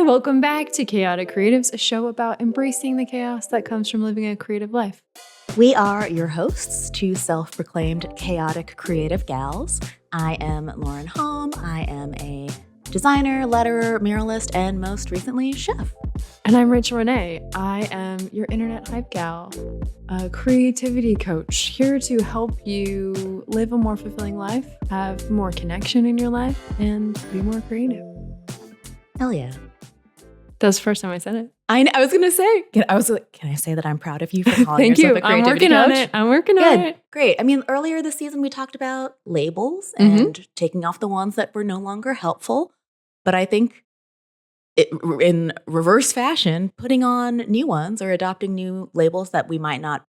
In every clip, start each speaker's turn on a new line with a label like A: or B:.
A: Hi, welcome back to Chaotic Creatives, a show about embracing the chaos that comes from living a creative life.
B: We are your hosts, two self-proclaimed chaotic creative gals. I am Lauren Hom. I am a designer, letterer, muralist, and most recently, chef.
A: And I'm Rachael Renee. I am your internet hype gal, a creativity coach, here to help you live a more fulfilling life, have more connection in your life, and be more creative.
B: Hell yeah.
A: That was the first time I said it.
B: I was going to say, can I say that I'm proud of you for calling
A: Thank
B: yourself
A: you.
B: a creativity
A: I'm working
B: coach?
A: on it. I'm working on it.
B: Great. I mean, earlier this season, we talked about labels and taking off the ones that were no longer helpful. But I think in reverse fashion, putting on new ones or adopting new labels that we might not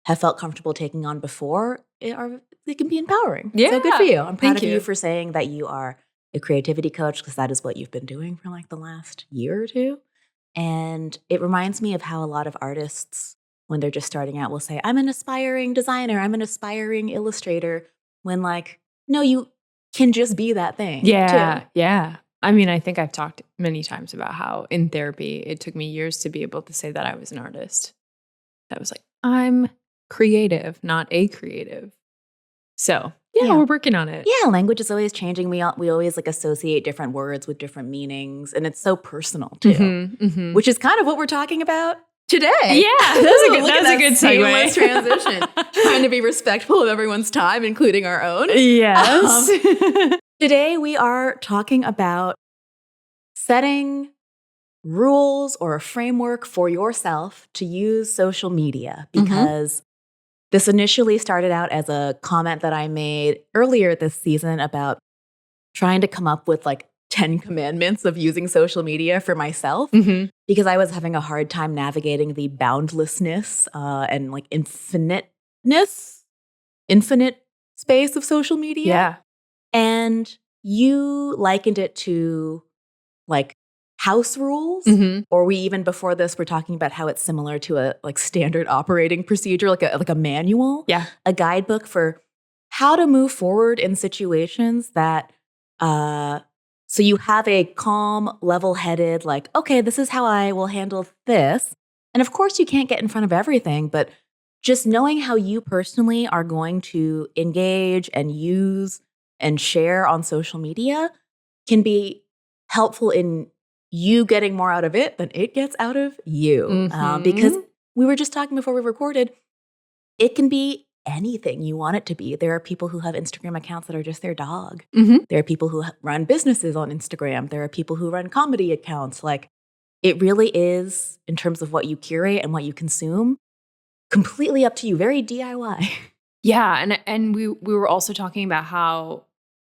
B: have felt comfortable taking on before, they can be empowering.
A: Yeah.
B: So good for you. I'm proud
A: Thank
B: of
A: you
B: you for saying that you are a creativity coach, because that is what you've been doing for like the last year or two. And it reminds me of how a lot of artists, when they're just starting out, will say, I'm an aspiring designer, I'm an aspiring illustrator, when like, no, you can just be that thing.
A: Yeah,
B: too.
A: yeah. I mean, I think I've talked many times about how in therapy, it took me years to be able to say that I was an artist. That was like, I'm creative, not a creative. So yeah, we're working on it.
B: Yeah, language is always changing. We always like associate different words with different meanings, and it's so personal too, which is kind of what we're talking about today.
A: Yeah, that's a good
B: seamless transition. Trying to be respectful of everyone's time, including our own.
A: Yes.
B: Today we are talking about setting rules or a framework for yourself to use social media, because this initially started out as a comment that I made earlier this season about trying to come up with like 10 commandments of using social media for myself, because I was having a hard time navigating the boundlessness and like infinite space of social media.
A: Yeah.
B: And you likened it to like house rules, or we even before this were talking about how it's similar to a like standard operating procedure, like a manual, a guidebook for how to move forward in situations that so you have a calm, level-headed, like, okay, this is how I will handle this. And of course you can't get in front of everything, but just knowing how you personally are going to engage and use and share on social media can be helpful in you getting more out of it than it gets out of you. Because we were just talking before we recorded, it can be anything you want it to be. There are people who have Instagram accounts that are just their dog. There are people who run businesses on Instagram. There are people who run comedy accounts. Like, it really is, in terms of what you curate and what you consume, completely up to you. Very DIY.
A: Yeah, and we were also talking about how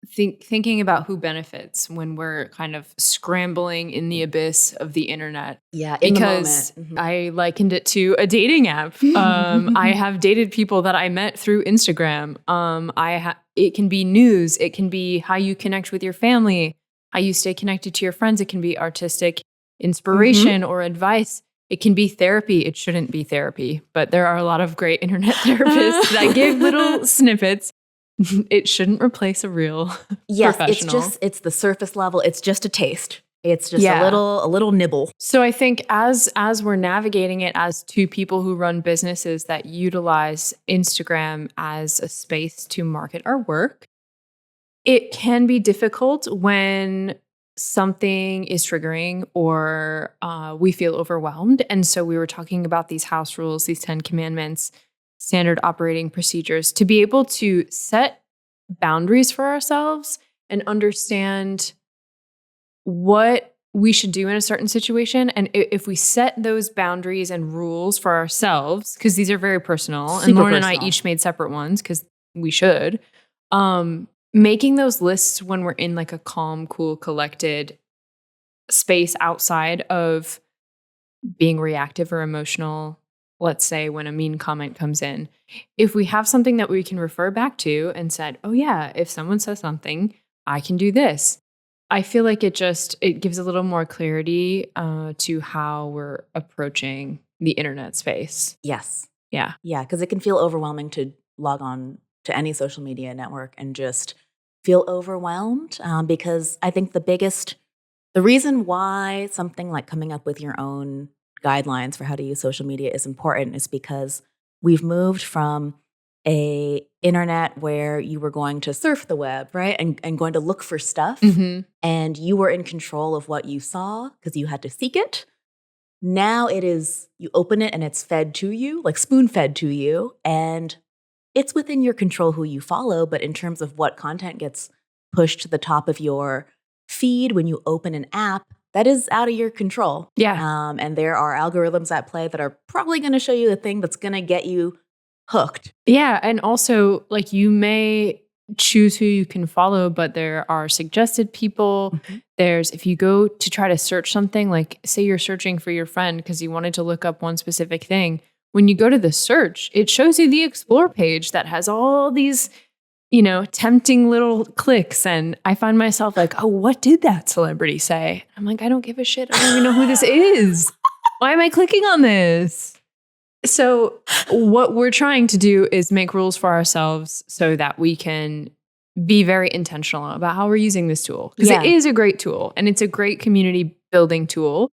A: thinking about who benefits when we're kind of scrambling in the abyss of the internet.
B: Yeah, in
A: because
B: the moment.
A: I likened it to a dating app. I have dated people that I met through Instagram. It can be news. It can be how you connect with your family, how you stay connected to your friends. It can be artistic inspiration or advice. It can be therapy. It shouldn't be therapy, but there are a lot of great internet therapists that give little snippets. It shouldn't replace a real professional.
B: It's the surface level. It's just a taste. It's just a little nibble.
A: So I think as we're navigating it as two people who run businesses that utilize Instagram as a space to market our work, it can be difficult when something is triggering or we feel overwhelmed. And so we were talking about these house rules, these 10 commandments, standard operating procedures, to be able to set boundaries for ourselves and understand what we should do in a certain situation. And if we set those boundaries and rules for ourselves, because these are very personal, and Lauren and I each made separate ones because we should, making those lists when we're in like a calm, cool, collected space outside of being reactive or emotional. Let's say when a mean comment comes in, if we have something that we can refer back to and said, oh yeah, if someone says something, I can do this. I feel like it gives a little more clarity to how we're approaching the internet space.
B: Yes.
A: Yeah.
B: Yeah, because it can feel overwhelming to log on to any social media network and just feel overwhelmed, because I think the biggest the reason why something like coming up with your own guidelines for how to use social media is important is because we've moved from a internet where you were going to surf the web, right? And going to look for stuff and you were in control of what you saw because you had to seek it. Now it is, you open it and it's fed to you, like spoon-fed to you, and it's within your control who you follow, but in terms of what content gets pushed to the top of your feed when you open an app, that is out of your control.
A: Yeah.
B: And there are algorithms at play that are probably going to show you the thing that's going to get you hooked.
A: Yeah. And also, like, you may choose who you can follow, but there are suggested people. There's, if you go to try to search something, like say you're searching for your friend because you wanted to look up one specific thing, when you go to the search, it shows you the explore page that has all these, you know, tempting little clicks. And I find myself like, oh, what did that celebrity say? I'm like, I don't give a shit. I don't even know who this is. Why am I clicking on this? So what we're trying to do is make rules for ourselves so that we can be very intentional about how we're using this tool. Because it is a great tool and it's a great community building tool,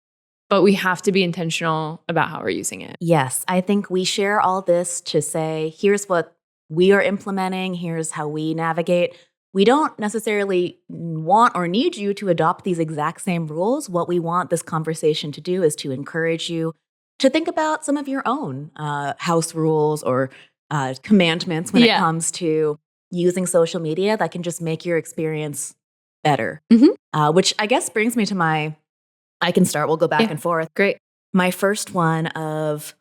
A: but we have to be intentional about how we're using it.
B: Yes, I think we share all this to say, here's what we are implementing, here's how we navigate. We don't necessarily want or need you to adopt these exact same rules. What we want this conversation to do is to encourage you to think about some of your own house rules or commandments when it comes to using social media that can just make your experience better. Which I guess brings me to my, I can start, we'll go back and forth.
A: Great.
B: My first one of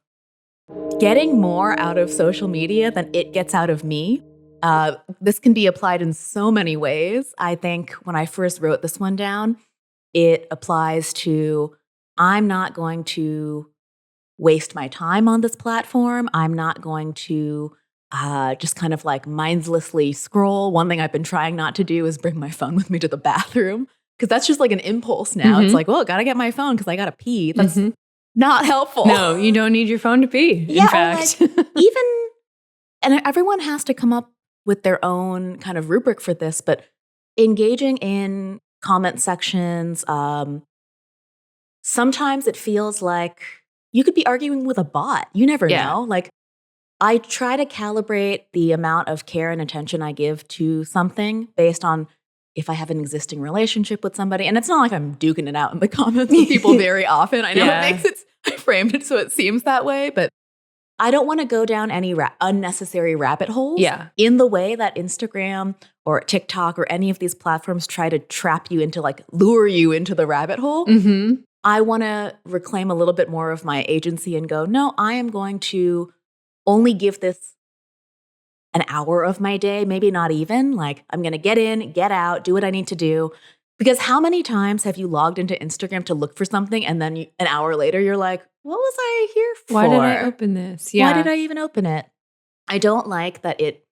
B: getting more out of social media than it gets out of me. This can be applied in so many ways. I think when I first wrote this one down, it applies to, I'm not going to waste my time on this platform. I'm not going to just kind of like mindlessly scroll. One thing I've been trying not to do is bring my phone with me to the bathroom because that's just like an impulse now. It's like, well, gotta get my phone because I gotta pee. That's not helpful.
A: No, you don't need your phone to pee, in fact.
B: Like, even, and everyone has to come up with their own kind of rubric for this, but engaging in comment sections, sometimes it feels like you could be arguing with a bot. You never know. Like, I try to calibrate the amount of care and attention I give to something based on if I have an existing relationship with somebody. And it's not like I'm duking it out in the comments with people very often. I know it makes it, I framed it so it seems that way, but I don't want to go down any unnecessary rabbit holes in the way that Instagram or TikTok or any of these platforms try to trap you into, like, lure you into the rabbit hole. I want to reclaim a little bit more of my agency and go, no, I am going to only give this an hour of my day, maybe not even. Like, I'm going to get in, get out, do what I need to do. Because how many times have you logged into Instagram to look for something and then an hour later you're like, what was I here for?
A: Why did I open this?
B: Why did I even open it? I don't like that it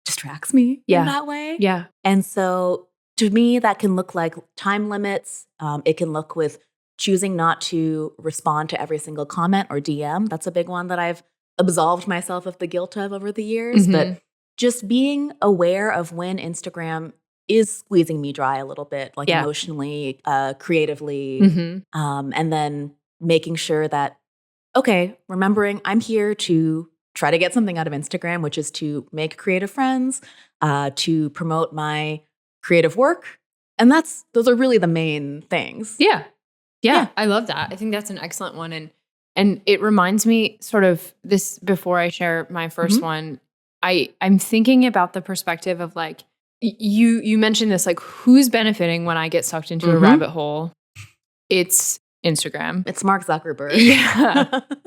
B: distracts me in that way. And so to me, that can look like time limits. It can look with choosing not to respond to every single comment or DM. That's a big one that I've absolved myself of the guilt of over the years. But just being aware of when Instagram is squeezing me dry a little bit, like emotionally, creatively, and then making sure that, okay, remembering I'm here to try to get something out of Instagram, which is to make creative friends, to promote my creative work. And those are really the main things.
A: Yeah, I love that. I think that's an excellent one. And it reminds me sort of this, before I share my first one, I'm thinking about the perspective of, like, you mentioned this, like, who's benefiting when I get sucked into a rabbit hole? It's Instagram.
B: It's Mark Zuckerberg.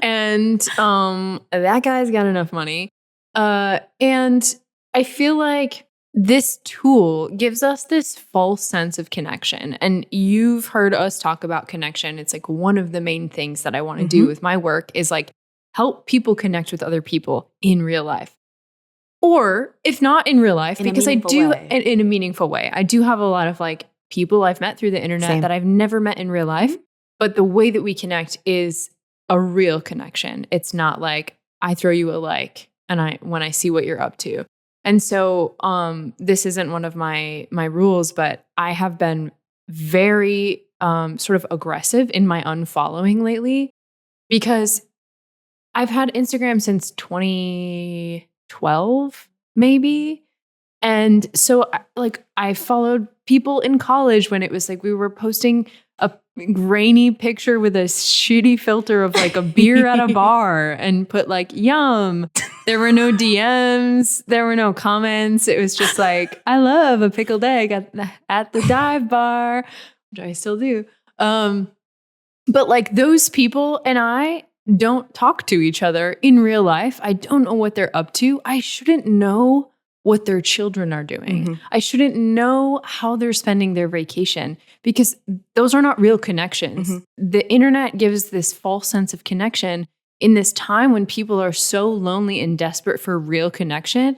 A: And that guy's got enough money. And I feel like this tool gives us this false sense of connection. And you've heard us talk about connection. It's like one of the main things that I want to do with my work is, like, help people connect with other people in real life. Or if not in real life, because I do in a meaningful way. I do have a lot of, like, people I've met through the internet that I've never met in real life. But the way that we connect is a real connection. It's not like I throw you a like and when I see what you're up to. And so this isn't one of my rules, but I have been very sort of aggressive in my unfollowing lately because I've had Instagram since 2012, maybe. And so I followed people in college when it was like we were posting a grainy picture with a shitty filter of like a beer at a bar and put like yum. There were no DMs, there were no comments. It was just like, I love a pickled egg at the dive bar, which I still do. But like those people and I don't talk to each other in real life. I don't know what they're up to. I shouldn't know what their children are doing.
B: Mm-hmm.
A: I shouldn't know how they're spending their vacation because those are not real connections.
B: Mm-hmm.
A: The internet gives this false sense of connection in this time when people are so lonely and desperate for real connection.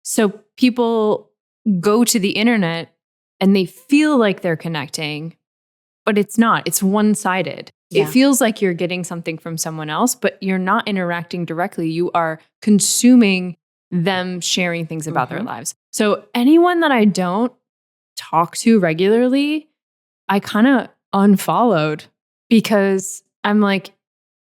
A: So people go to the internet and they feel like they're connecting, but it's not. It's one-sided.
B: Yeah.
A: It feels like you're getting something from someone else, but you're not interacting directly. You are consuming them sharing things about their lives. So anyone that I don't talk to regularly, I kind of unfollowed because I'm like,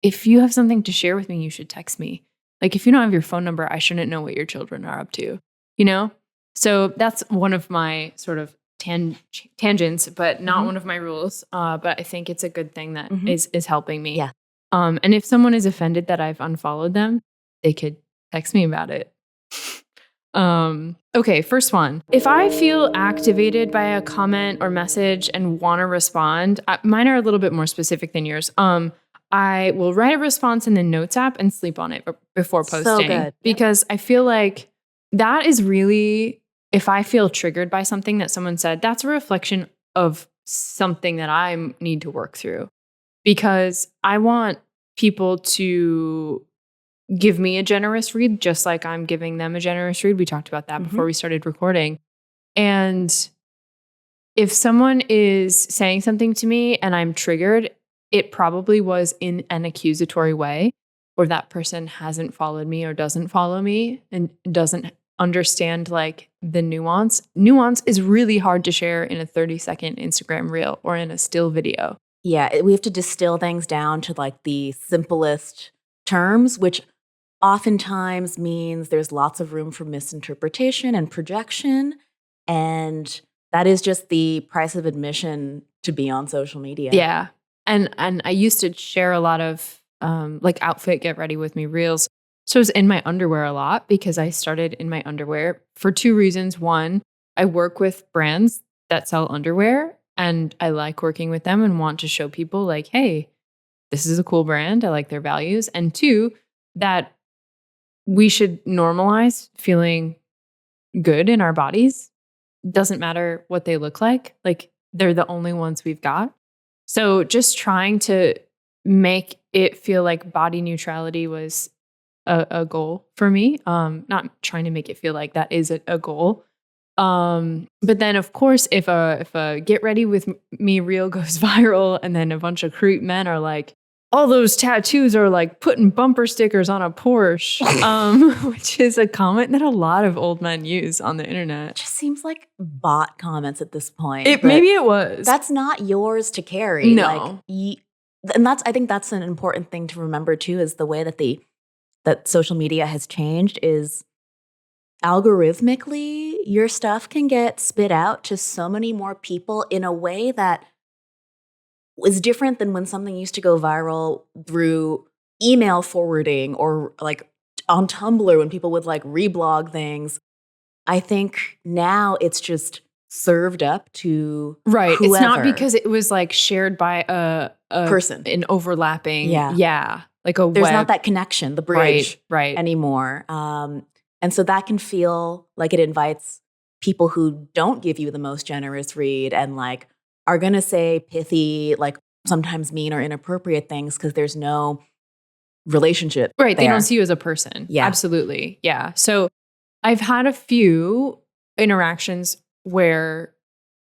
A: if you have something to share with me, you should text me. Like if you don't have your phone number, I shouldn't know what your children are up to, you know? So that's one of my sort of tangents, but not one of my rules. But I think it's a good thing that is helping me.
B: Yeah.
A: And if someone is offended that I've unfollowed them, they could text me about it. Okay, first one. If I feel activated by a comment or message and want to respond, mine are a little bit more specific than yours. I will write a response in the Notes app and sleep on it before posting.
B: So good.
A: Because I feel like that is really, if I feel triggered by something that someone said, that's a reflection of something that I need to work through. Because I want people to give me a generous read, just like I'm giving them a generous read. We talked about that before we started recording. And if someone is saying something to me and I'm triggered, it probably was in an accusatory way, or that person hasn't followed me or doesn't follow me and doesn't understand like the nuance. Nuance is really hard to share in a 30-second Instagram reel or in a still video.
B: Yeah, we have to distill things down to like the simplest terms, which oftentimes means there's lots of room for misinterpretation and projection. And that is just the price of admission to be on social media.
A: Yeah. And I used to share a lot of like outfit get ready with me reels. So I was in my underwear a lot because I started in my underwear for two reasons. One, I work with brands that sell underwear and I like working with them and want to show people like, hey, this is a cool brand. I like their values. And two, that we should normalize feeling good in our bodies. Doesn't matter what they look like. Like they're the only ones we've got. So just trying to make it feel like body neutrality was a goal for me. Not trying to make it feel like that is a goal. But then of course, if a get ready with me reel goes viral and then a bunch of creep men are like, all those tattoos are like putting bumper stickers on a Porsche, which is a comment that a lot of old men use on the internet.
B: It just seems like bot comments at this point.
A: Maybe it was.
B: That's not yours to carry.
A: No.
B: And I think that's an important thing to remember too, is the way that social media has changed is algorithmically, your stuff can get spit out to so many more people in a way that is different than when something used to go viral through email forwarding or like on Tumblr when people would like reblog things. I think now it's just served up to
A: right.
B: whoever.
A: It's not because it was like shared by a
B: person,
A: an overlapping.
B: Yeah.
A: Like a
B: there's
A: web.
B: not that connection, the bridge
A: right.
B: anymore. And so that can feel like it invites people who don't give you the most generous read and like are going to say pithy, like sometimes mean or inappropriate things because there's no relationship.
A: Right.
B: there.
A: They don't see you as a person.
B: Yeah.
A: Absolutely. Yeah. So I've had a few interactions where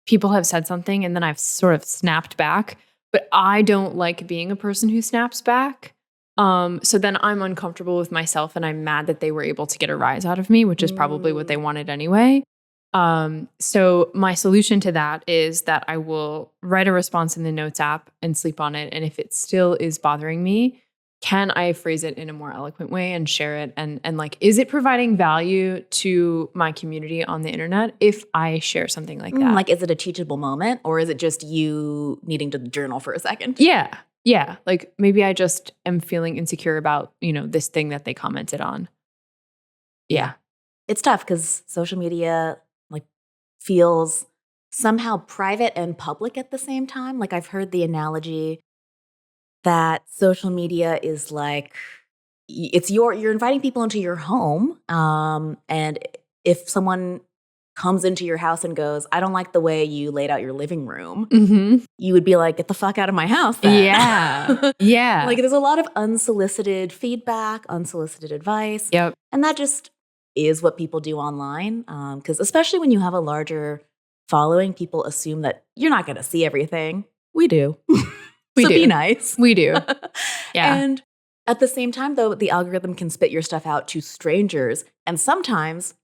A: people have said something and then I've sort of snapped back, but I don't like being a person who snaps back. So then I'm uncomfortable with myself and I'm mad that they were able to get a rise out of me, which is probably what they wanted anyway. So my solution to that is that I will write a response in the Notes app and sleep on it. And if it still is bothering me, can I phrase it in a more eloquent way and share it? And like, is it providing value to my community on the internet if I share something like that?
B: Like, is it a teachable moment, or is it just you needing to journal for a second?
A: Yeah. Yeah. Like maybe I just am feeling insecure about, this thing that they commented on. Yeah.
B: It's tough because social media like feels somehow private and public at the same time. Like, I've heard the analogy that social media is like you're inviting people into your home, and if someone comes into your house and goes, I don't like the way you laid out your living room, you would be like, get the fuck out of my house then.
A: Yeah. Yeah.
B: Like, there's a lot of unsolicited feedback, unsolicited advice.
A: Yep.
B: And that just is what people do online. Because especially when you have a larger following, people assume that you're not going to see everything. We do.
A: We
B: so
A: do.
B: Be nice.
A: We do. Yeah.
B: And at the same time, though, the algorithm can spit your stuff out to strangers. And sometimes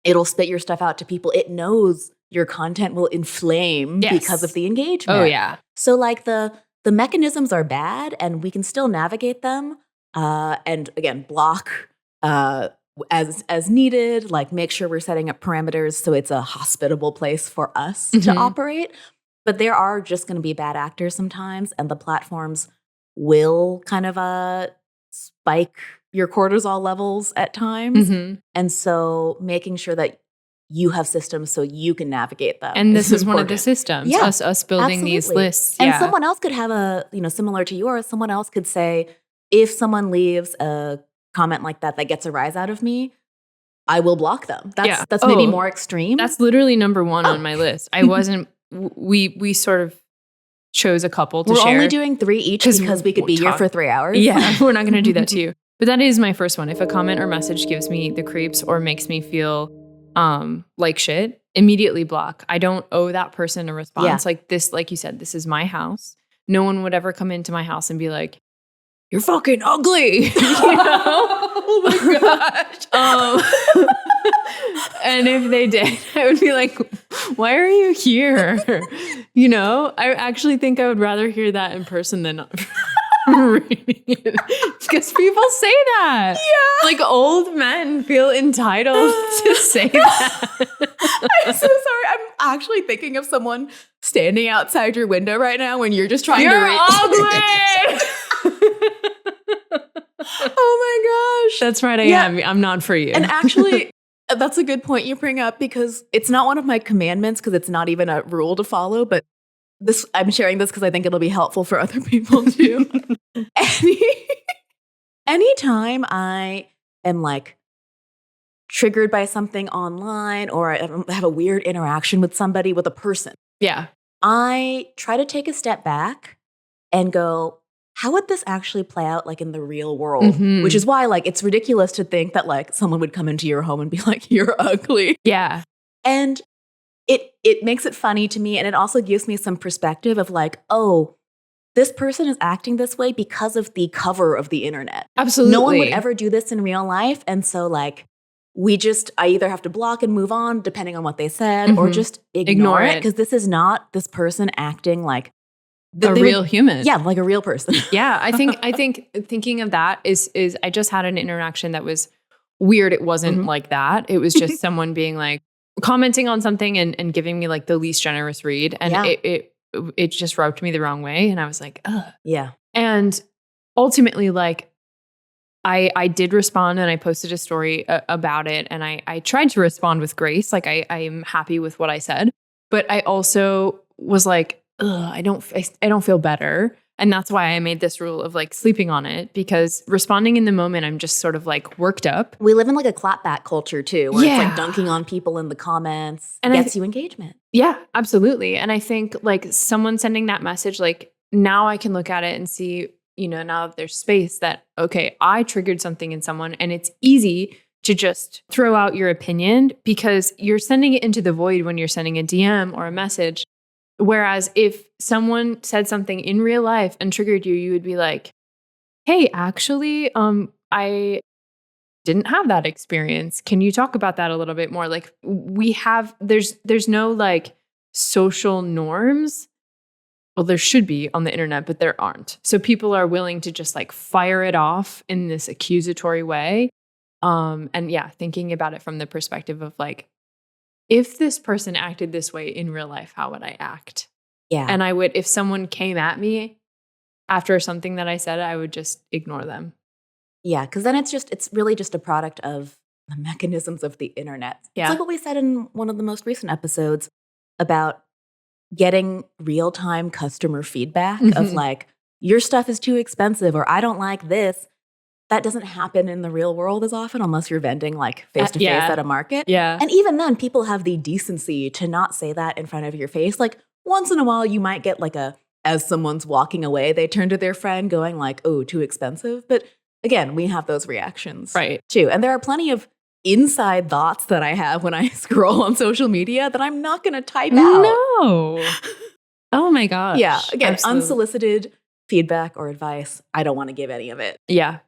B: it'll spit your stuff out to people it knows your content will inflame because of the engagement.
A: Oh, yeah.
B: So like the mechanisms are bad, and we can still navigate them. And again, block as needed, like make sure we're setting up parameters so it's a hospitable place for us to operate. But there are just going to be bad actors sometimes, and the platforms will kind of spike your cortisol levels at times. And so making sure that you have systems so you can navigate them.
A: And this is one of the systems,
B: Yeah,
A: us building these lists.
B: And someone else could have similar to yours, someone else could say, if someone leaves a comment like that gets a rise out of me, I will block them. That's maybe more extreme.
A: That's literally number one on my list. I wasn't, we sort of chose a couple to share.
B: We're only doing 3 each because we could be here for 3 hours.
A: Yeah, we're not going to do that to you. But that is my first one. If a comment or message gives me the creeps or makes me feel like shit, immediately block. I don't owe that person a response.
B: Yeah.
A: Like this, like you said, this is my house. No one would ever come into my house and be like, you're fucking ugly.
B: Oh my gosh.
A: And if they did, I would be like, why are you here? I actually think I would rather hear that in person than reading it. Because people say that. Yeah. Like old men feel entitled to say that.
B: I'm so sorry. I'm actually thinking of someone standing outside your window right now when you're just trying to read.
A: Ugly.
B: Oh my gosh.
A: That's right. I am. I'm not for you.
B: And actually, that's a good point you bring up, because it's not one of my commandments, because it's not even a rule to follow, but I'm sharing this because I think it'll be helpful for other people too. Anytime I am like triggered by something online, or I have a weird interaction with somebody, with a person, I try to take a step back and go, how would this actually play out like in the real world? Which is why like it's ridiculous to think that like someone would come into your home and be like, you're ugly.
A: Yeah.
B: And it makes it funny to me, and it also gives me some perspective of like, oh, this person is acting this way because of the cover of the internet.
A: Absolutely.
B: No one would ever do this in real life. And so like I either have to block and move on depending on what they said, or just ignore it, because this is not this person acting like
A: a real human.
B: Yeah, like a real person.
A: Yeah, I think thinking of that is I just had an interaction that was weird. It wasn't like that. It was just someone being like, commenting on something and giving me like the least generous read. And it just rubbed me the wrong way. And I was like, ugh.
B: Yeah.
A: And ultimately, like, I did respond, and I posted a story about it. And I tried to respond with grace. Like, I am happy with what I said. But I also was like, ugh, I don't feel better. And that's why I made this rule of like sleeping on it, because responding in the moment, I'm just sort of like worked up.
B: We live in like a clapback culture too, where it's like dunking on people in the comments and gets you engagement.
A: Yeah, absolutely. And I think like someone sending that message, like now I can look at it and see, now that there's space, that, okay, I triggered something in someone, and it's easy to just throw out your opinion because you're sending it into the void when you're sending a DM or a message. Whereas if someone said something in real life and triggered you, you would be like, hey, actually, I didn't have that experience. Can you talk about that a little bit more? Like there's no like social norms. Well, there should be on the internet, but there aren't. So people are willing to just like fire it off in this accusatory way. And yeah, thinking about it from the perspective of like, if this person acted this way in real life, how would I act?
B: Yeah.
A: And I would, if someone came at me after something that I said, I would just ignore them.
B: Yeah, because then it's really just a product of the mechanisms of the internet.
A: Yeah.
B: It's like what we said in one of the most recent episodes about getting real-time customer feedback of like, your stuff is too expensive or I don't like this. That doesn't happen in the real world as often unless you're vending like face-to-face at a market.
A: Yeah.
B: And even then, people have the decency to not say that in front of your face. Like once in a while, you might get like as someone's walking away, they turn to their friend going like, oh, too expensive. But again, we have those reactions too. And there are plenty of inside thoughts that I have when I scroll on social media that I'm not going to type out.
A: No. Oh my gosh.
B: Yeah. Again,
A: absolutely.
B: Unsolicited feedback or advice, I don't want to give any of it.
A: Yeah.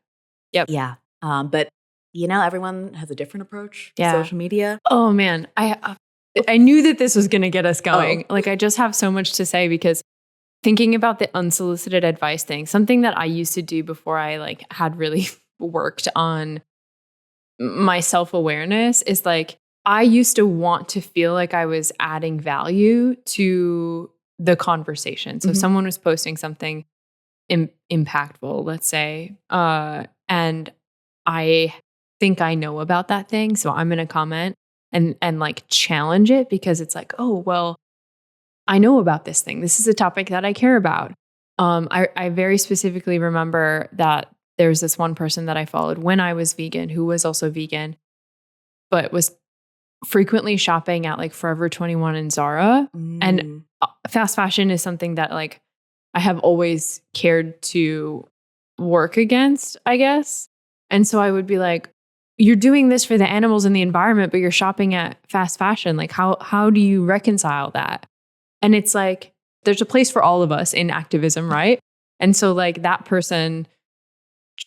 A: Yep.
B: Yeah. But everyone has a different approach to
A: Yeah.
B: social media.
A: Oh man. I knew that this was going to get us going. Like I just have so much to say because thinking about the unsolicited advice thing, something that I used to do before I like had really worked on my self-awareness is like, I used to want to feel like I was adding value to the conversation. So someone was posting something impactful, let's say, and I think I know about that thing. So I'm going to comment and like challenge it because it's like, oh, well, I know about this thing. This is a topic that I care about. I very specifically remember that there was this one person that I followed when I was vegan who was also vegan, but was frequently shopping at like Forever 21 and Zara. And fast fashion is something that like I have always cared to work against, I guess. And so I would be like, you're doing this for the animals and the environment, but you're shopping at fast fashion. Like how do you reconcile that? And it's like, there's a place for all of us in activism, right? And so like that person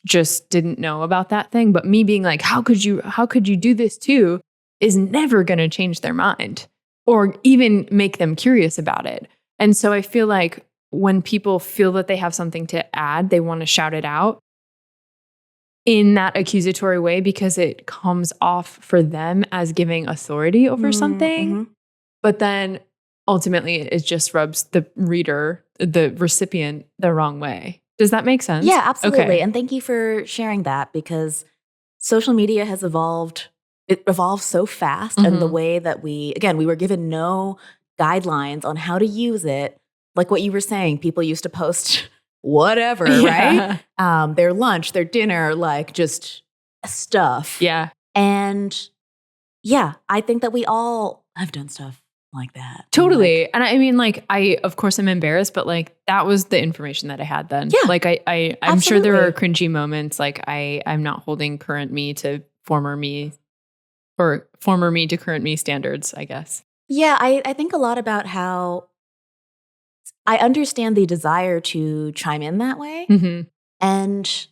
A: just didn't know about that thing. But me being like, how could you do this too is never going to change their mind or even make them curious about it. And so I feel like when people feel that they have something to add, they want to shout it out in that accusatory way because it comes off for them as giving authority over something. But then ultimately it just rubs the reader, the recipient, the wrong way. Does that make sense?
B: Yeah, absolutely.
A: Okay.
B: And thank you for sharing that because social media has evolved. It evolves so fast. And the way that we were given no guidelines on how to use it. Like what you were saying, people used to post whatever, right? Their lunch, their dinner, like just stuff.
A: Yeah.
B: And yeah, I think that we all have done stuff like that.
A: Totally. And I mean, like, I, of course, I'm embarrassed, but like, that was the information that I had then.
B: Yeah.
A: Like, I'm sure there are cringy moments. Like, I'm not holding current me to former me or former me to current me standards, I guess.
B: Yeah. I think a lot about how I understand the desire to chime in that way. And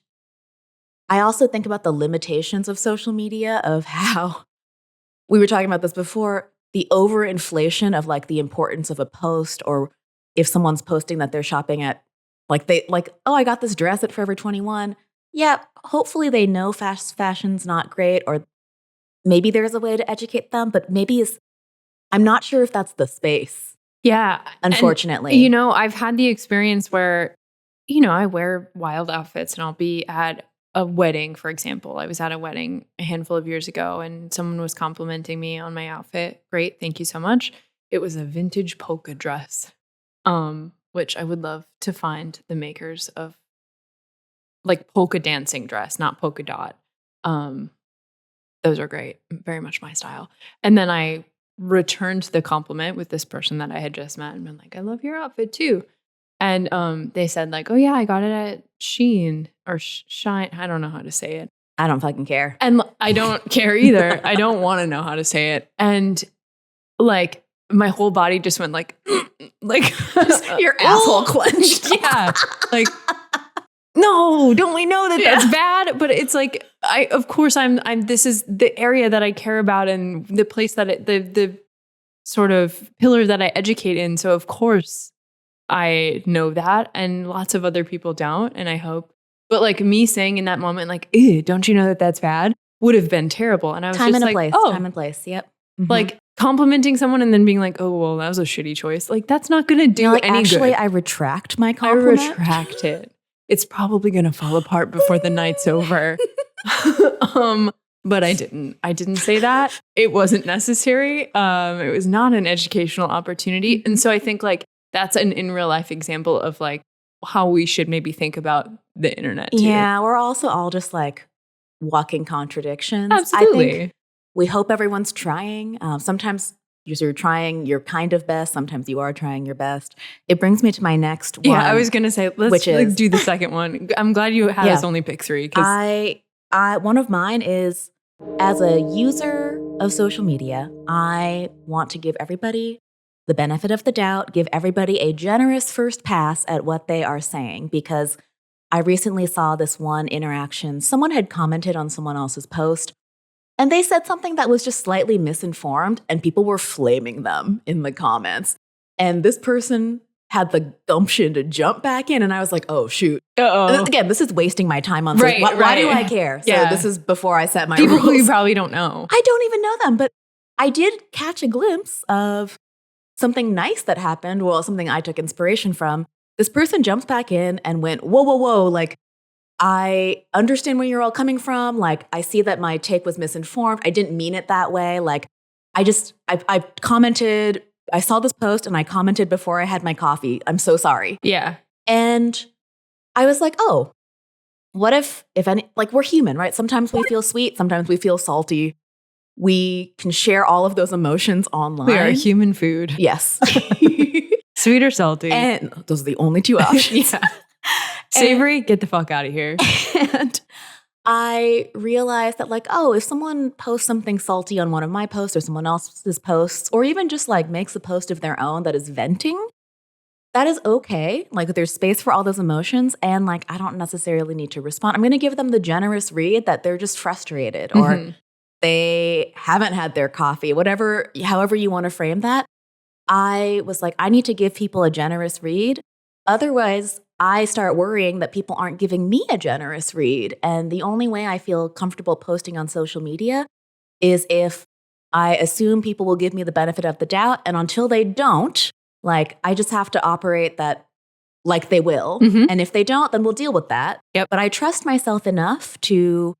B: I also think about the limitations of social media, of how we were talking about this before, the overinflation of like the importance of a post, or if someone's posting that they're shopping at oh, I got this dress at Forever 21. Yeah, hopefully they know fast fashion's not great, or maybe there's a way to educate them, but I'm not sure if that's the space.
A: Yeah.
B: Unfortunately.
A: And, I've had the experience where, I wear wild outfits and I'll be at a wedding, for example. I was at a wedding a handful of years ago and someone was complimenting me on my outfit. Great. Thank you so much. It was a vintage polka dress, which I would love to find the makers of, like polka dancing dress, not polka dot. Those are great. Very much my style. And then I returned the compliment with this person that I had just met and been like, I love your outfit too. And they said like, oh yeah, I got it at Shein or Shine. I don't know how to say it.
B: I don't fucking care.
A: And I don't care either. I don't want to know how to say it. And like my whole body just went like just
B: your asshole clenched.
A: Yeah. Like, no, don't we know that that's bad? But it's like, of course this is the area that I care about and the place that the sort of pillar that I educate in. So of course I know that, and lots of other people don't. And I hope, but like me saying in that moment, like, ew, don't you know that that's bad, would have been terrible. And I was
B: time
A: just
B: and a
A: like,
B: place,
A: oh,
B: time and place. Yep. Mm-hmm.
A: Like complimenting someone and then being like, oh, well, that was a shitty choice. Like that's not going to do any
B: actually,
A: good.
B: I retract my compliment.
A: I retract it. It's probably going to fall apart before the night's over. But I didn't say that. It wasn't necessary. It was not an educational opportunity. And so I think like that's an in real life example of like how we should maybe think about the internet too.
B: Yeah, we're also all just like walking contradictions.
A: Absolutely.
B: I think we hope everyone's trying. Sometimes you're trying your kind of best. Sometimes you are trying your best. It brings me to my next one.
A: Yeah, I was going to say, let's do the second one. I'm glad you had us only pick 3.
B: One of mine is, as a user of social media, I want to give everybody the benefit of the doubt, give everybody a generous first pass at what they are saying, because I recently saw this one interaction. Someone had commented on someone else's post, and they said something that was just slightly misinformed, and people were flaming them in the comments. And this person had the gumption to jump back in, and I was like, oh, shoot.
A: Uh-oh.
B: Again, this is wasting my time on social. Why do I care? So this is before I set my rules.
A: People who you probably don't know.
B: I don't even know them, but I did catch a glimpse of something nice that happened. Well, something I took inspiration from. This person jumps back in and went, whoa, whoa, whoa. Like, I understand where you're all coming from. Like, I see that my take was misinformed. I didn't mean it that way. Like, I commented, I saw this post and I commented before I had my coffee. I'm so sorry.
A: Yeah.
B: And I was like, oh, what if any, like, we're human, right? Sometimes we feel sweet. Sometimes we feel salty. We can share all of those emotions online.
A: We are human food.
B: Yes.
A: Sweet or salty.
B: And those are the only 2 options.
A: Yeah. Savory, get the fuck out of here.
B: And I realized that, like, oh, if someone posts something salty on one of my posts or someone else's posts, or even just like makes a post of their own that is venting, that is okay. Like, there's space for all those emotions. And like, I don't necessarily need to respond. I'm going to give them the generous read that they're just frustrated or they haven't had their coffee, whatever, however you want to frame that. I was like, I need to give people a generous read. Otherwise, I start worrying that people aren't giving me a generous read. And the only way I feel comfortable posting on social media is if I assume people will give me the benefit of the doubt. And until they don't, like, I just have to operate that like they will. And if they don't, then we'll deal with that.
A: Yep.
B: But I trust myself enough to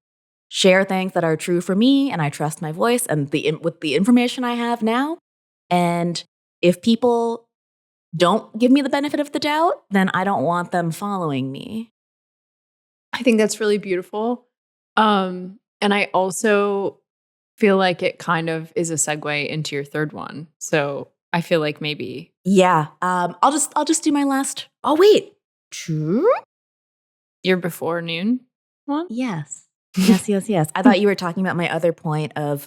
B: share things that are true for me. And I trust my voice and with the information I have now. And if people don't give me the benefit of the doubt, then I don't want them following me.
A: I think that's really beautiful. And I also feel like it kind of is a segue into your third one. So I feel like maybe.
B: Yeah. I'll just do my last. Oh, wait. True?
A: Your before noon one?
B: Yes. Yes. I thought you were talking about my other point of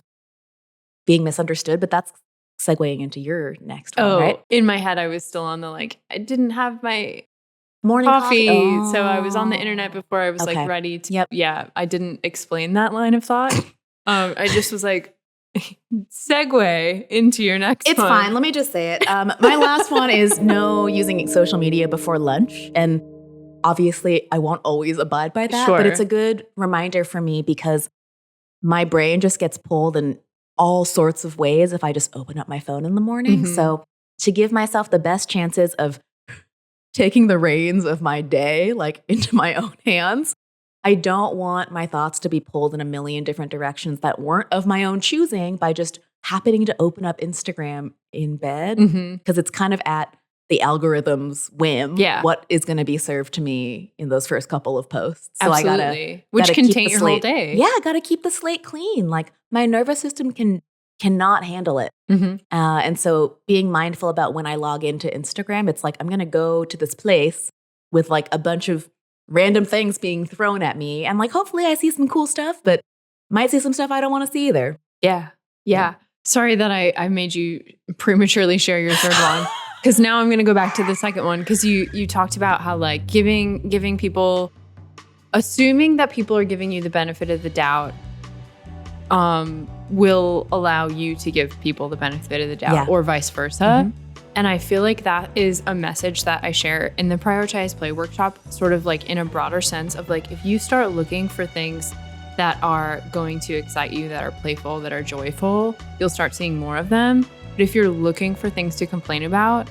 B: being misunderstood, but that's segueing into your next one, right?
A: In my head, I was still on the like, I didn't have my
B: morning coffee.
A: Oh. So I was on the internet before I was like ready to.
B: Yep.
A: Yeah, I didn't explain that line of thought. I just was like, segue into your next one.
B: It's fine. Let me just say it. My last one is no using social media before lunch. And obviously, I won't always abide by that.
A: Sure.
B: But it's a good reminder for me because my brain just gets pulled in all sorts of ways if I just open up my phone in the morning. So to give myself the best chances of taking the reins of my day, like, into my own hands, I don't want my thoughts to be pulled in a million different directions that weren't of my own choosing by just happening to open up Instagram in bed, because it's kind of at the algorithm's whim.
A: Yeah.
B: What is going to be served to me in those first couple of posts. So
A: absolutely. Which can taint your whole day.
B: Yeah, I got to keep the slate clean. Like, my nervous system cannot handle it. And so being mindful about when I log into Instagram, it's like, I'm going to go to this place with like a bunch of random things being thrown at me. And like, hopefully I see some cool stuff, but might see some stuff I don't want to see either.
A: Yeah. Sorry that I made you prematurely share your third one. Because now I'm going to go back to the second one, because you talked about how like giving people assuming that people are giving you the benefit of the doubt will allow you to give people the benefit of the doubt or vice versa. And I feel like that is a message that I share in the Prioritize Play workshop, sort of like in a broader sense of like, if you start looking for things that are going to excite you, that are playful, that are joyful, you'll start seeing more of them. But if you're looking for things to complain about,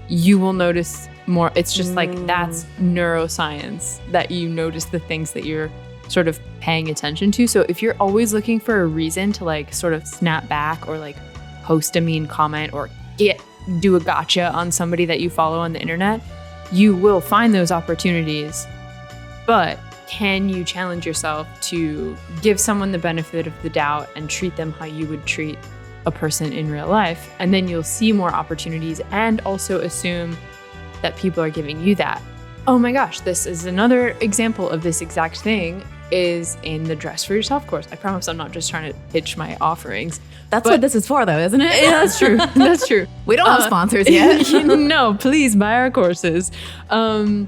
A: you will notice more. It's just like, that's neuroscience, that you notice the things that you're sort of paying attention to. So if you're always looking for a reason to like sort of snap back or like post a mean comment or do a gotcha on somebody that you follow on the internet, you will find those opportunities. But can you challenge yourself to give someone the benefit of the doubt and treat them how you would treat a person in real life? And then you'll see more opportunities and also assume that people are giving you that. Oh my gosh, this is another example of this exact thing is in the Dress for Yourself course. I promise I'm not just trying to pitch my offerings.
B: That's what this is for, though, isn't it?
A: Yeah, that's true. That's true.
B: We don't have sponsors yet.
A: No, please buy our courses. But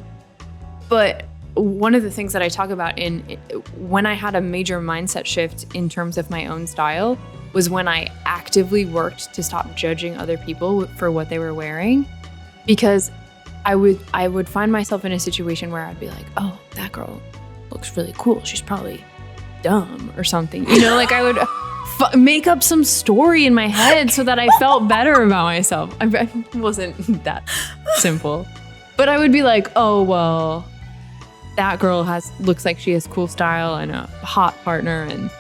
A: one of the things that I talk about when I had a major mindset shift in terms of my own style was when I actively worked to stop judging other people for what they were wearing, because I would find myself in a situation where I'd be like, oh, that girl looks really cool. She's probably dumb or something. You know, like I would make up some story in my head so that I felt better about myself. I wasn't that simple. But I would be like, oh, well, that girl looks like she has cool style and a hot partner, and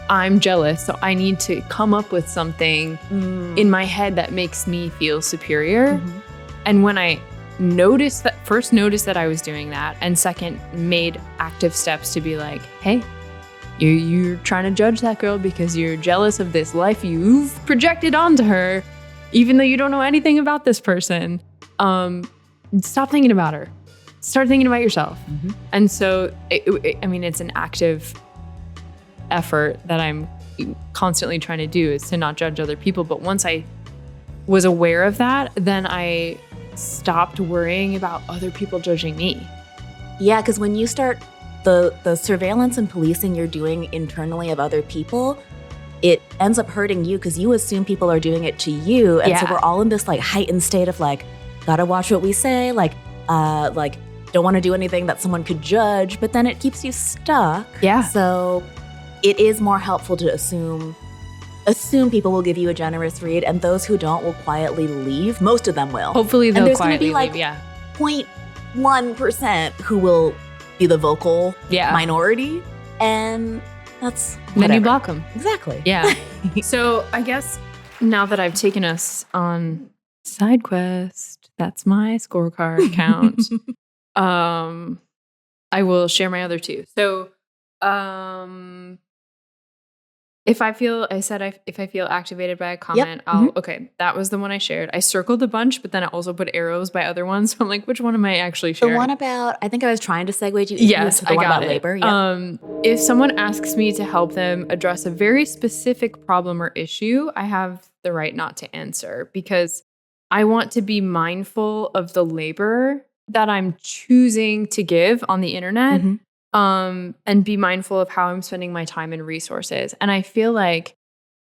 A: I'm jealous. So I need to come up with something in my head that makes me feel superior. And when I noticed that I was doing that, and second, made active steps to be like, hey, you're trying to judge that girl because you're jealous of this life you've projected onto her, even though you don't know anything about this person. Stop thinking about her. Start thinking about yourself. And so, it's an active effort that I'm constantly trying to do, is to not judge other people. But once I was aware of that, then I stopped worrying about other people judging me.
B: Yeah, because when you start the surveillance and policing you're doing internally of other people, it ends up hurting you because you assume people are doing it to you. And so we're all in this like heightened state of like, gotta watch what we say, like don't want to do anything that someone could judge, but then it keeps you stuck. Yeah. So it is more helpful to assume people will give you a generous read, and those who don't will quietly leave. Most of them will.
A: Hopefully they'll quietly
B: leave,
A: yeah.
B: 0.1% who will be the vocal minority, and that's whatever.
A: Then you block them.
B: Exactly.
A: Yeah. So I guess now that I've taken us on side quest, that's my scorecard count. I will share my other two. So, if I feel activated by a comment, okay, that was the one I shared. I circled a bunch, but then I also put arrows by other ones. So I'm like, which one am I actually sharing?
B: The one about, I think I was trying to segue you.
A: Yes,
B: I got it. Labor. Yep.
A: If someone asks me to help them address a very specific problem or issue, I have the right not to answer, because I want to be mindful of the labor that I'm choosing to give on the internet. And be mindful of how I'm spending my time and resources. And I feel like,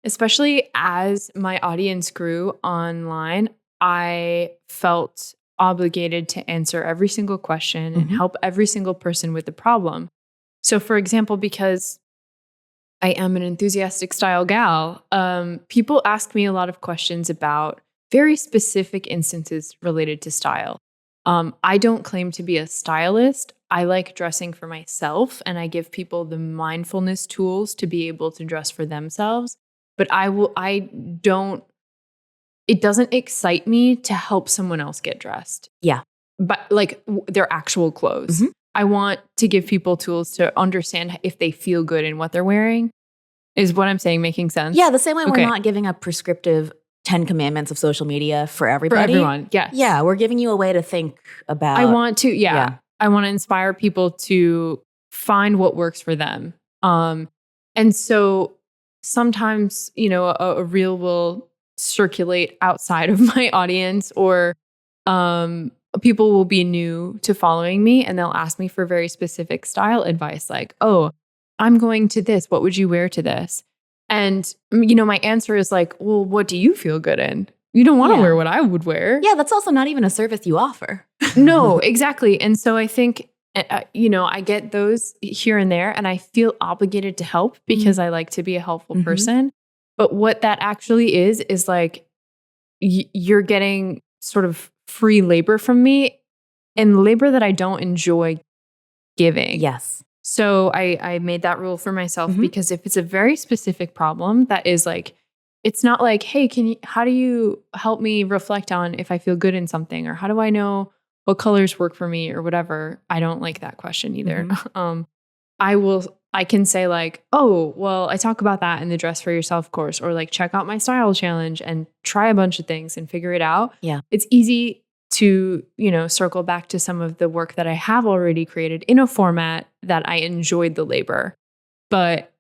A: especially as my audience grew online, I felt obligated to answer every single question and help every single person with the problem. So for example, because I am an enthusiastic style gal, people ask me a lot of questions about very specific instances related to style. I don't claim to be a stylist. I like dressing for myself, and I give people the mindfulness tools to be able to dress for themselves. But it doesn't excite me to help someone else get dressed.
B: Yeah.
A: But like their actual clothes. I want to give people tools to understand if they feel good in what they're wearing. Is what I'm saying making sense?
B: Yeah, the same way we're not giving a prescriptive 10 commandments of social media for everybody.
A: For everyone, yes.
B: Yeah, we're giving you a way to think about.
A: I want to inspire people to find what works for them. And so sometimes, a reel will circulate outside of my audience, or people will be new to following me and they'll ask me for very specific style advice, like, oh, I'm going to this. What would you wear to this? And, my answer is like, well, what do you feel good in? You don't want to wear what I would wear.
B: Yeah, that's also not even a service you offer.
A: No, exactly. And so I think, I get those here and there and I feel obligated to help because I like to be a helpful person. But what that actually is like, you're getting sort of free labor from me and labor that I don't enjoy giving.
B: Yes.
A: So I made that rule for myself because if it's a very specific problem that is like, it's not like, hey, how do you help me reflect on if I feel good in something? Or how do I know what colors work for me or whatever? I don't like that question either. I can say like, oh, well, I talk about that in the Dress for Yourself course, or like check out my style challenge and try a bunch of things and figure it out.
B: Yeah.
A: It's easy to, circle back to some of the work that I have already created in a format that I enjoyed the labor. But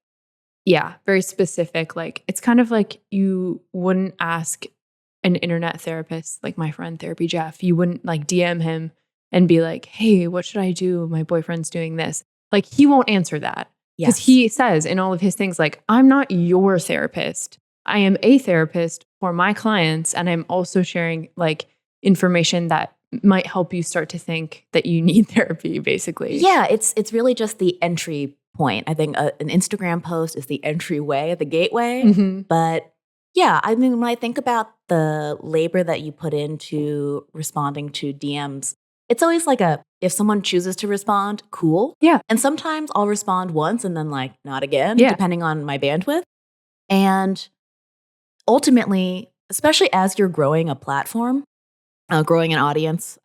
A: yeah, very specific. Like, it's kind of like you wouldn't ask an internet therapist, like my friend Therapy Jeff, you wouldn't like DM him and be like, hey, what should I do? My boyfriend's doing this. Like, he won't answer that. Because he says in all of his things, like, I'm not your therapist. I am a therapist for my clients. And I'm also sharing like information that might help you start to think that you need therapy, basically.
B: Yeah, it's really just the entry point. I think an Instagram post is the entryway, the gateway. But yeah, I mean, when I think about the labor that you put into responding to DMs, it's always like if someone chooses to respond, cool.
A: Yeah.
B: And sometimes I'll respond once and then like not again, depending on my bandwidth. And ultimately, especially as you're growing a platform, growing an audience,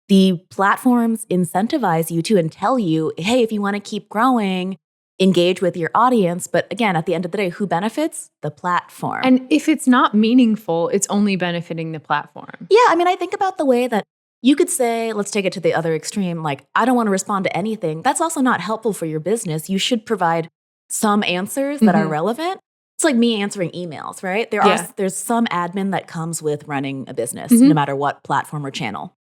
B: the platforms incentivize you to and tell you, hey, if you want to keep growing, engage with your audience. But again, at the end of the day, who benefits? The platform.
A: And if it's not meaningful, it's only benefiting the platform.
B: Yeah, I mean, I think about the way that you could say, let's take it to the other extreme, like, I don't want to respond to anything. That's also not helpful for your business. You should provide some answers that are relevant. It's like me answering emails, right? There's some admin that comes with running a business, no matter what platform or channel.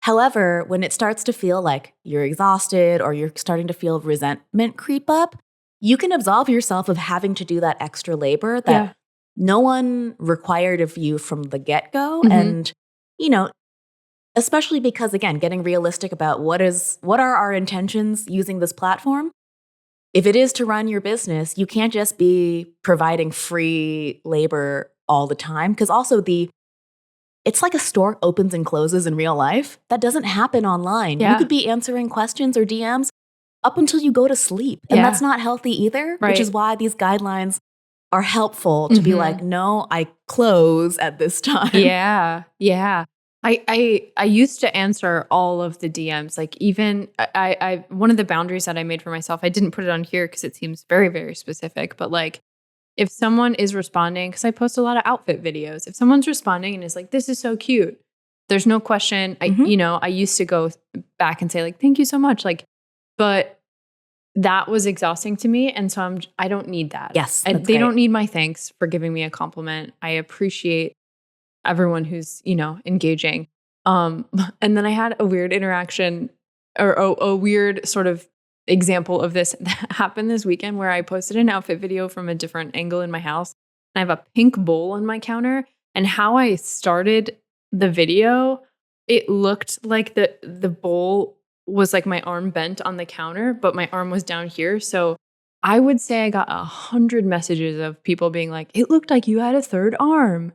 B: However, when it starts to feel like you're exhausted or you're starting to feel resentment creep up, you can absolve yourself of having to do that extra labor that no one required of you from the get-go. And, especially because, again, getting realistic about what are our intentions using this platform. If it is to run your business, you can't just be providing free labor all the time, because also it's like a store opens and closes in real life. That doesn't happen online. You could be answering questions or DMs up until you go to sleep. And that's not healthy either, which is why these guidelines are helpful to be like, no, I close at this time.
A: Yeah. Yeah. I used to answer all of the DMs. Like, even I one of the boundaries that I made for myself, I didn't put it on here because it seems very, very specific, but like, if someone is responding, because I post a lot of outfit videos, if someone's responding and is like, this is so cute, there's no question. I used to go back and say like, thank you so much. Like, but that was exhausting to me. And so I don't need that.
B: Yes.
A: They don't need my thanks for giving me a compliment. I appreciate everyone who's, engaging. And then I had a weird interaction or a weird sort of example of this that happened this weekend, where I posted an outfit video from a different angle in my house. And I have a pink bowl on my counter, and how I started the video, it looked like the bowl was like my arm bent on the counter, but my arm was down here. So I would say I got 100 messages of people being like, it looked like you had a third arm.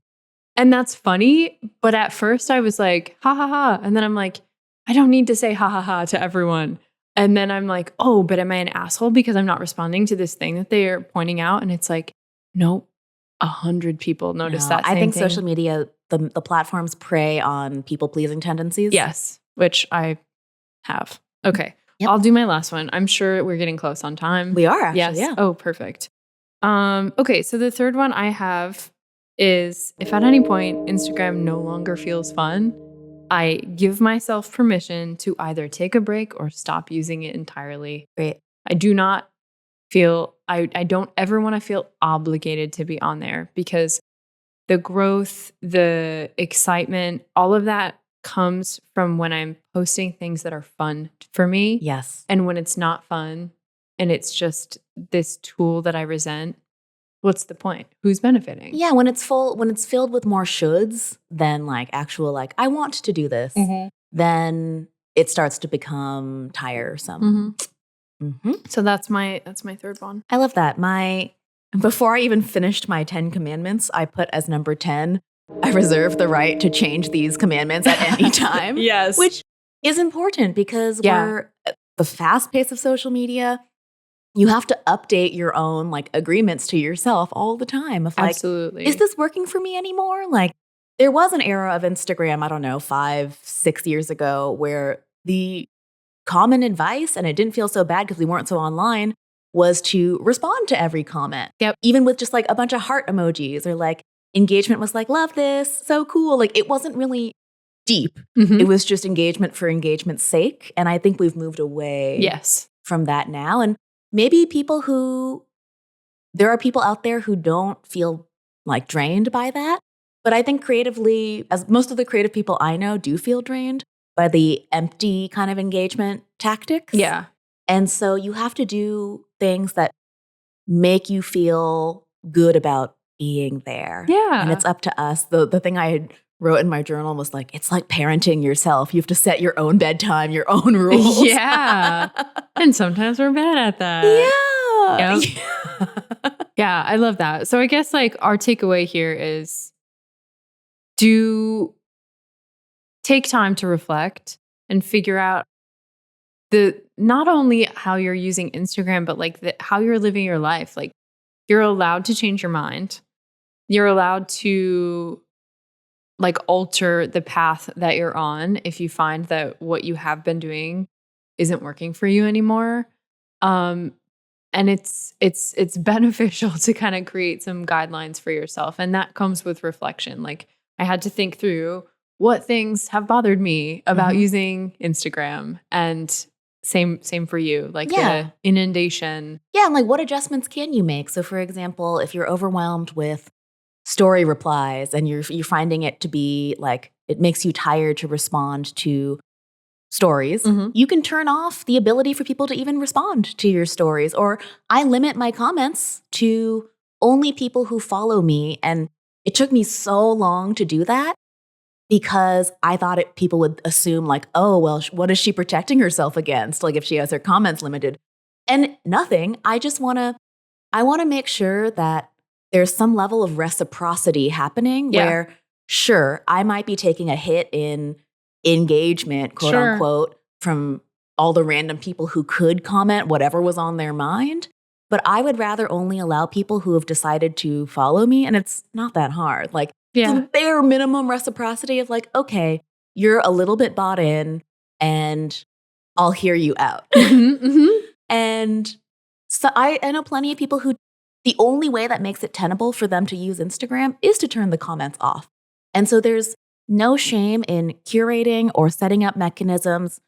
A: And that's funny. But at first I was like, ha ha ha. And then I'm like, I don't need to say ha ha ha to everyone. And then I'm like, oh, but am I an asshole because I'm not responding to this thing that they are pointing out? And it's like, nope, 100 people noticed that same
B: I think
A: thing.
B: social media, the platforms prey on people-pleasing tendencies.
A: Yes, which I have. Okay, I'll do my last one. I'm sure we're getting close on time.
B: We are, actually,
A: yes.
B: yeah.
A: Oh, perfect. Okay, so the third one I have is, if at any point Instagram no longer feels fun, I give myself permission to either take a break or stop using it entirely.
B: Great.
A: I do not feel, I don't ever want to feel obligated to be on there, because the growth, the excitement, all of that comes from when I'm posting things that are fun for me.
B: Yes.
A: And when it's not fun and it's just this tool that I resent, what's the point? Who's benefiting?
B: Yeah, when it's filled with more shoulds than like actual like I want to do this, then it starts to become tiresome.
A: So that's my third one.
B: I love that. Before I even finished my 10 commandments, I put as number 10, I reserve the right to change these commandments at any time.
A: Yes.
B: Which is important because we're at the fast pace of social media. You have to update your own like agreements to yourself all the time. Of like,
A: absolutely.
B: Is this working for me anymore? Like there was an era of Instagram, I don't know, 5-6 years ago where the common advice, and it didn't feel so bad because we weren't so online, was to respond to every comment.
A: Yep.
B: Even with just like a bunch of heart emojis or like engagement was like, love this, so cool. Like it wasn't really deep. It was just engagement for engagement's sake. And I think we've moved away from that now. And maybe there are people out there who don't feel like drained by that. But I think creatively, as most of the creative people I know do feel drained by the empty kind of engagement tactics.
A: Yeah.
B: And so you have to do things that make you feel good about being there.
A: Yeah.
B: And it's up to us. The thing I had wrote in my journal was like, it's like parenting yourself. You have to set your own bedtime, your own rules.
A: Yeah. And sometimes we're bad at that.
B: Yeah.
A: Yep. Yeah, I love that. So I guess like our takeaway here is take time to reflect and figure out not only how you're using Instagram, but like how you're living your life. Like you're allowed to change your mind. You're allowed to like alter the path that you're on if you find that what you have been doing isn't working for you anymore. And it's beneficial to kind of create some guidelines for yourself. And that comes with reflection. Like I had to think through what things have bothered me about using Instagram, and same for you, like the inundation.
B: Yeah, and like what adjustments can you make? So for example, if you're overwhelmed with story replies and you're finding it to be like it makes you tired to respond to stories, you can turn off the ability for people to even respond to your stories. Or I limit my comments to only people who follow me. And it took me so long to do that because I thought people would assume like, oh, well, what is she protecting herself against? Like if she has her comments limited. And nothing. I want to make sure that there's some level of reciprocity happening where, sure, I might be taking a hit in engagement, quote unquote, from all the random people who could comment whatever was on their mind. But I would rather only allow people who have decided to follow me. And it's not that hard. Like the bare minimum reciprocity of like, okay, you're a little bit bought in and I'll hear you out. And so I know plenty of people who the only way that makes it tenable for them to use Instagram is to turn the comments off. And so there's no shame in curating or setting up mechanisms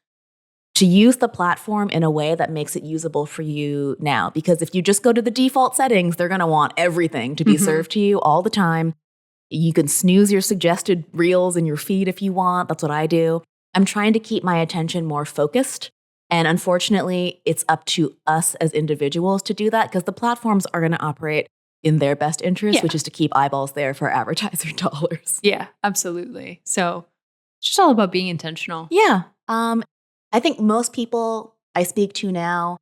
B: to use the platform in a way that makes it usable for you now. Because if you just go to the default settings, they're going to want everything to be served to you all the time. You can snooze your suggested reels in your feed if you want. That's what I do. I'm trying to keep my attention more focused. And unfortunately, it's up to us as individuals to do that because the platforms are going to operate in their best interest, which is to keep eyeballs there for advertiser dollars.
A: Yeah, absolutely. So it's just all about being intentional.
B: Yeah. I think most people I speak to now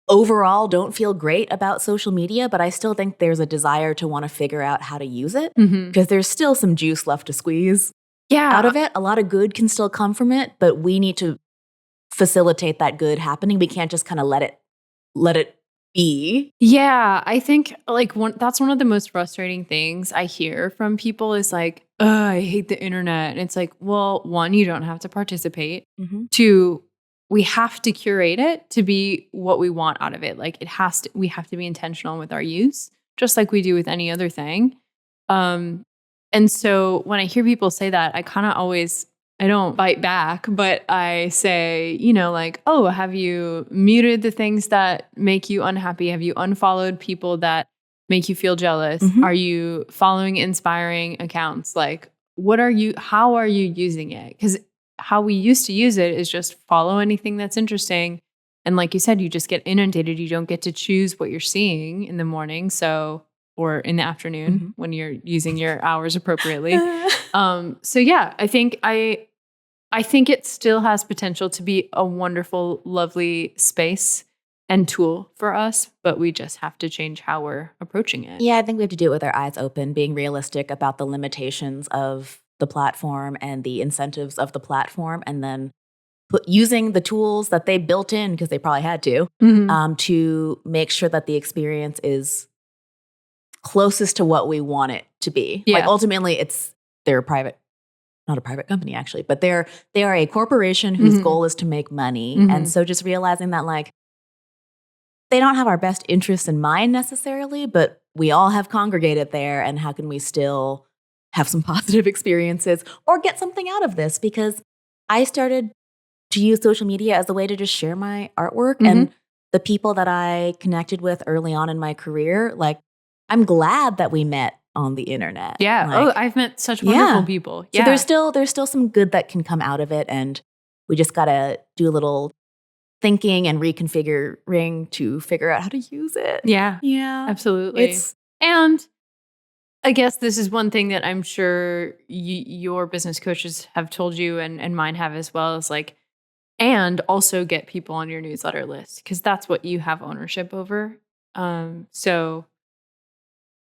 B: overall don't feel great about social media, but I still think there's a desire to want to figure out how to use it because there's still some juice left to squeeze out of it. A lot of good can still come from it, but we need to facilitate that good happening. We can't just kind of let it be.
A: Yeah, I think like that's one of the most frustrating things I hear from people is like, oh, I hate the internet. And it's like, well, one, you don't have to participate. Two, we have to curate it to be what we want out of it. Like we have to be intentional with our use, just like we do with any other thing. And so when I hear people say that, I don't bite back, but I say, like, oh, have you muted the things that make you unhappy? Have you unfollowed people that make you feel jealous? Are you following inspiring accounts? Like, how are you using it? Because how we used to use it is just follow anything that's interesting. And like you said, you just get inundated. You don't get to choose what you're seeing in the morning. Or in the afternoon when you're using your hours appropriately. So yeah, I think it still has potential to be a wonderful, lovely space and tool for us, but we just have to change how we're approaching it.
B: Yeah, I think we have to do it with our eyes open, being realistic about the limitations of the platform and the incentives of the platform, and then using the tools that they built in, because they probably had to make sure that the experience is closest to what we want it to be.
A: Yeah.
B: Like ultimately they're not a private company actually, but they are a corporation whose goal is to make money. And so just realizing that like they don't have our best interests in mind necessarily, but we all have congregated there, and how can we still have some positive experiences or get something out of this? Because I started to use social media as a way to just share my artwork, and the people that I connected with early on in my career, like I'm glad that we met on the internet.
A: Yeah.
B: Like,
A: I've met such wonderful people. Yeah.
B: So there's still some good that can come out of it, and we just gotta do a little thinking and reconfiguring to figure out how to use it.
A: Yeah.
B: Yeah.
A: Absolutely. And I guess this is one thing that I'm sure your business coaches have told you, and mine have as well, is like, and also get people on your newsletter list, because that's what you have ownership over. So,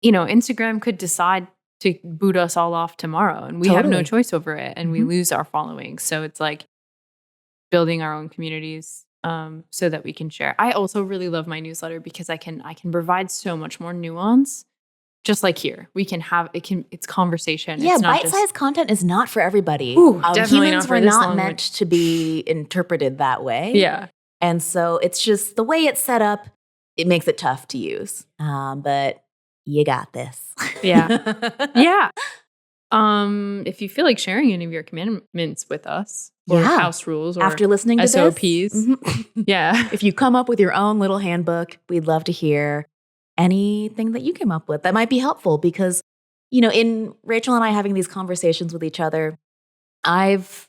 A: Instagram could decide to boot us all off tomorrow, and we have no choice over it, and we lose our following. So it's like building our own communities so that we can share. I also really love my newsletter because I can provide so much more nuance. Just like here, we can have it's conversation.
B: Yeah,
A: it's not
B: bite-sized content is not for everybody.
A: Definitely
B: humans were not meant to be interpreted that way.
A: Yeah.
B: And so it's just the way it's set up, it makes it tough to use. But you got this.
A: Yeah. Yeah. If you feel like sharing any of your commandments with us or house rules or
B: after listening to
A: SOPs.
B: this,
A: yeah.
B: If you come up with your own little handbook, we'd love to hear anything that you came up with that might be helpful, because, in Rachael and I having these conversations with each other, I've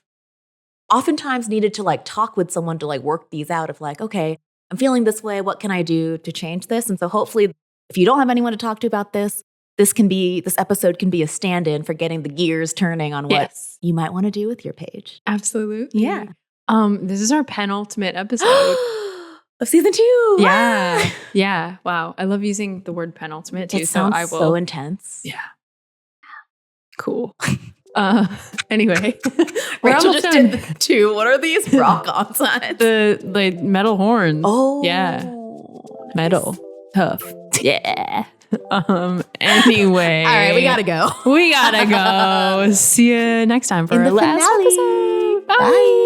B: oftentimes needed to like talk with someone to like work these out of like, okay, I'm feeling this way. What can I do to change this? And so hopefully if you don't have anyone to talk to about this episode can be a stand-in for getting the gears turning on what you might want to do with your page.
A: Absolutely.
B: Yeah.
A: This is our penultimate episode.
B: Of season 2.
A: Yeah. Yeah. Wow. I love using the word penultimate too.
B: It sounds so intense.
A: Yeah. Cool. Anyway.
B: Rachael just did the 2. What are these rock on signs?
A: The metal horns.
B: Oh.
A: Yeah. Metal. Tough. Yeah. Anyway.
B: All right, we gotta go.
A: See you next time for our last episode.
B: Bye.